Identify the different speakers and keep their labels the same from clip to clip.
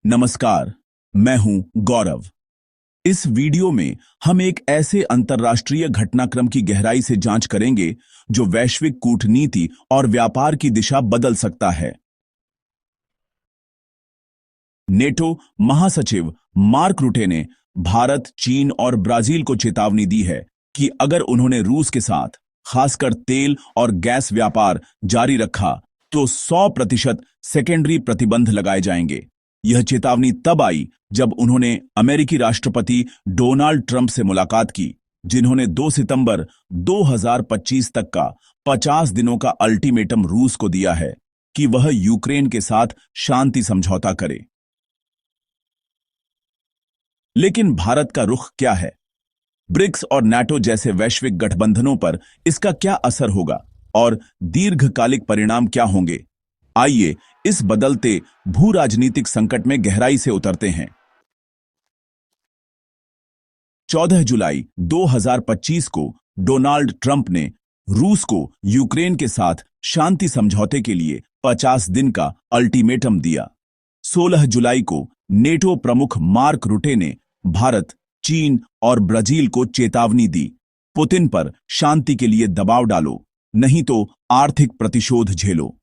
Speaker 1: नमस्कार, मैं हूं गौरव। इस वीडियो में हम एक ऐसे अंतर्राष्ट्रीय घटनाक्रम की गहराई से जांच करेंगे जो वैश्विक कूटनीति और व्यापार की दिशा बदल सकता है। नेटो महासचिव मार्क रुटे ने भारत, चीन और ब्राजील को चेतावनी दी है कि अगर उन्होंने रूस के साथ खासकर तेल और गैस व्यापार जारी रखा तो 100% सेकेंडरी प्रतिबंध लगाए जाएंगे। यह चेतावनी तब आई जब उन्होंने अमेरिकी राष्ट्रपति डोनाल्ड ट्रंप से मुलाकात की, जिन्होंने 2 सितंबर 2025 तक का 50 दिनों का अल्टीमेटम रूस को दिया है कि वह यूक्रेन के साथ शांति समझौता करे। लेकिन भारत का रुख क्या है? ब्रिक्स और नाटो जैसे वैश्विक गठबंधनों पर इसका क्या असर होगा और दीर्घकालिक परिणाम क्या होंगे? आइए इस बदलते भू राजनीतिक संकट में गहराई से उतरते हैं। 14 जुलाई 2025 को डोनाल्ड ट्रंप ने रूस को यूक्रेन के साथ शांति समझौते के लिए 50 दिन का अल्टीमेटम दिया। 16 जुलाई को नेटो प्रमुख मार्क रुटे ने भारत, चीन और ब्राजील को चेतावनी दी, पुतिन पर शांति के लिए दबाव डालो, नहीं तो आर्थिक प्रतिशोध झेलो।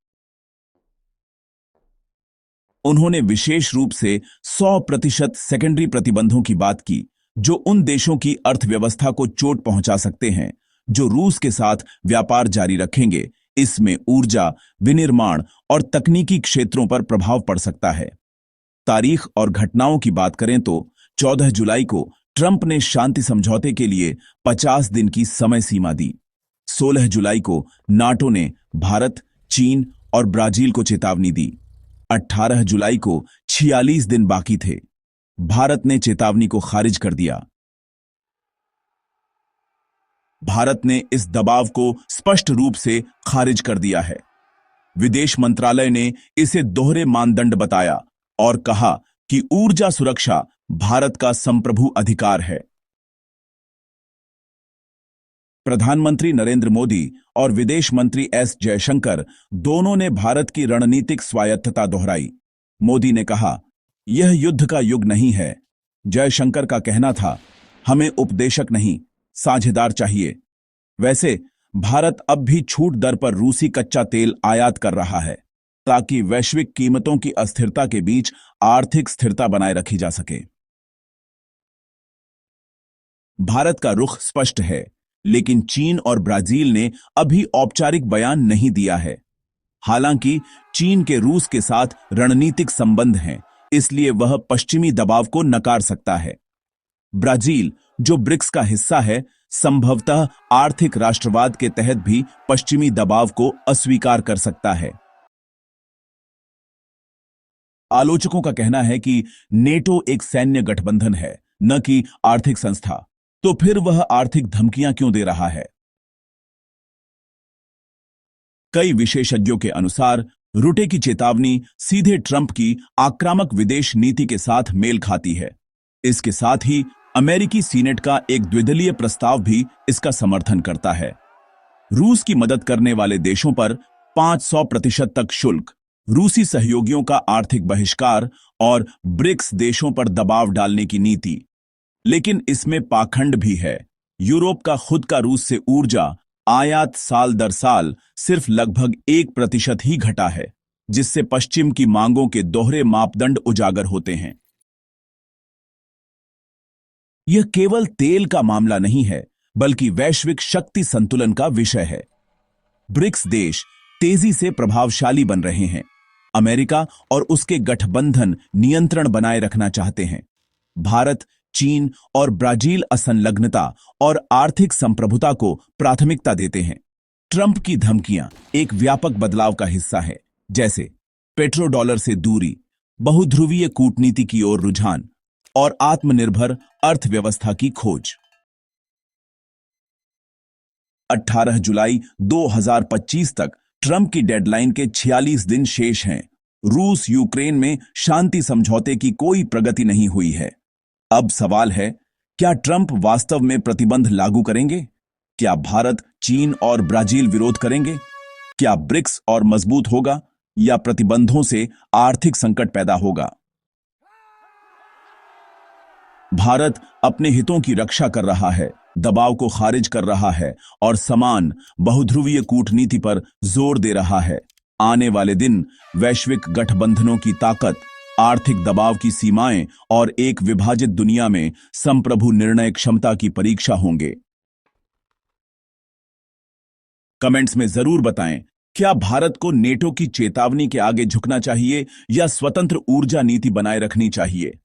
Speaker 1: उन्होंने विशेष रूप से 100% सेकेंडरी प्रतिबंधों की बात की, जो उन देशों की अर्थव्यवस्था को चोट पहुंचा सकते हैं जो रूस के साथ व्यापार जारी रखेंगे। इसमें ऊर्जा, विनिर्माण और तकनीकी क्षेत्रों पर प्रभाव पड़ सकता है। तारीख और घटनाओं की बात करें तो 14 जुलाई को ट्रंप ने शांति समझौते के लिए 50 दिन की समय सीमा दी। 16 जुलाई को नाटो ने भारत, चीन और ब्राजील को चेतावनी दी। 18 जुलाई को 46 दिन बाकी थे। भारत ने चेतावनी को खारिज कर दिया। भारत ने इस दबाव को स्पष्ट रूप से खारिज कर दिया है। विदेश मंत्रालय ने इसे दोहरे मानदंड बताया और कहा कि ऊर्जा सुरक्षा भारत का संप्रभु अधिकार है। प्रधानमंत्री नरेंद्र मोदी और विदेश मंत्री एस जयशंकर दोनों ने भारत की रणनीतिक स्वायत्तता दोहराई। मोदी ने कहा, यह युद्ध का युग नहीं है। जयशंकर का कहना था, हमें उपदेशक नहीं, साझेदार चाहिए। वैसे भारत अब भी छूट दर पर रूसी कच्चा तेल आयात कर रहा है ताकि वैश्विक कीमतों की अस्थिरता के बीच आर्थिक स्थिरता बनाए रखी जा सके। भारत का रुख स्पष्ट है, लेकिन चीन और ब्राजील ने अभी औपचारिक बयान नहीं दिया है। हालांकि चीन के रूस के साथ रणनीतिक संबंध हैं, इसलिए वह पश्चिमी दबाव को नकार सकता है। ब्राजील, जो ब्रिक्स का हिस्सा है, संभवतः आर्थिक राष्ट्रवाद के तहत भी पश्चिमी दबाव को अस्वीकार कर सकता है। आलोचकों का कहना है कि नेटो एक सैन्य गठबंधन है, न कि आर्थिक संस्था। तो फिर वह आर्थिक धमकियां क्यों दे रहा है? कई विशेषज्ञों के अनुसार रुटे की चेतावनी सीधे ट्रंप की आक्रामक विदेश नीति के साथ मेल खाती है। इसके साथ ही अमेरिकी सीनेट का एक द्विदलीय प्रस्ताव भी इसका समर्थन करता है। रूस की मदद करने वाले देशों पर 500% तक शुल्क, रूसी सहयोगियों का आर्थिक बहिष्कार और ब्रिक्स देशों पर दबाव डालने की नीति। लेकिन इसमें पाखंड भी है। यूरोप का खुद का रूस से ऊर्जा आयात साल दर साल सिर्फ लगभग 1% ही घटा है, जिससे पश्चिम की मांगों के दोहरे मापदंड उजागर होते हैं। यह केवल तेल का मामला नहीं है, बल्कि वैश्विक शक्ति संतुलन का विषय है। ब्रिक्स देश तेजी से प्रभावशाली बन रहे हैं। अमेरिका और उसके गठबंधन नियंत्रण बनाए रखना चाहते हैं। भारत, चीन और ब्राजील असंलग्नता और आर्थिक संप्रभुता को प्राथमिकता देते हैं। ट्रंप की धमकियां एक व्यापक बदलाव का हिस्सा है, जैसे पेट्रोडॉलर से दूरी, बहुध्रुवीय कूटनीति की ओर रुझान और आत्मनिर्भर अर्थव्यवस्था की खोज। 18 जुलाई 2025 तक ट्रंप की डेडलाइन के 46 दिन शेष हैं। रूस यूक्रेन में शांति समझौते की कोई प्रगति नहीं हुई है। अब सवाल है, क्या ट्रंप वास्तव में प्रतिबंध लागू करेंगे? क्या भारत, चीन और ब्राजील विरोध करेंगे? क्या ब्रिक्स और मजबूत होगा या प्रतिबंधों से आर्थिक संकट पैदा होगा? भारत अपने हितों की रक्षा कर रहा है, दबाव को खारिज कर रहा है और समान बहुध्रुवीय कूटनीति पर जोर दे रहा है। आने वाले दिन वैश्विक गठबंधनों की ताकत, आर्थिक दबाव की सीमाएं और एक विभाजित दुनिया में संप्रभु निर्णय क्षमता की परीक्षा होंगे। कमेंट्स में जरूर बताएं, क्या भारत को नेटो की चेतावनी के आगे झुकना चाहिए या स्वतंत्र ऊर्जा नीति बनाए रखनी चाहिए।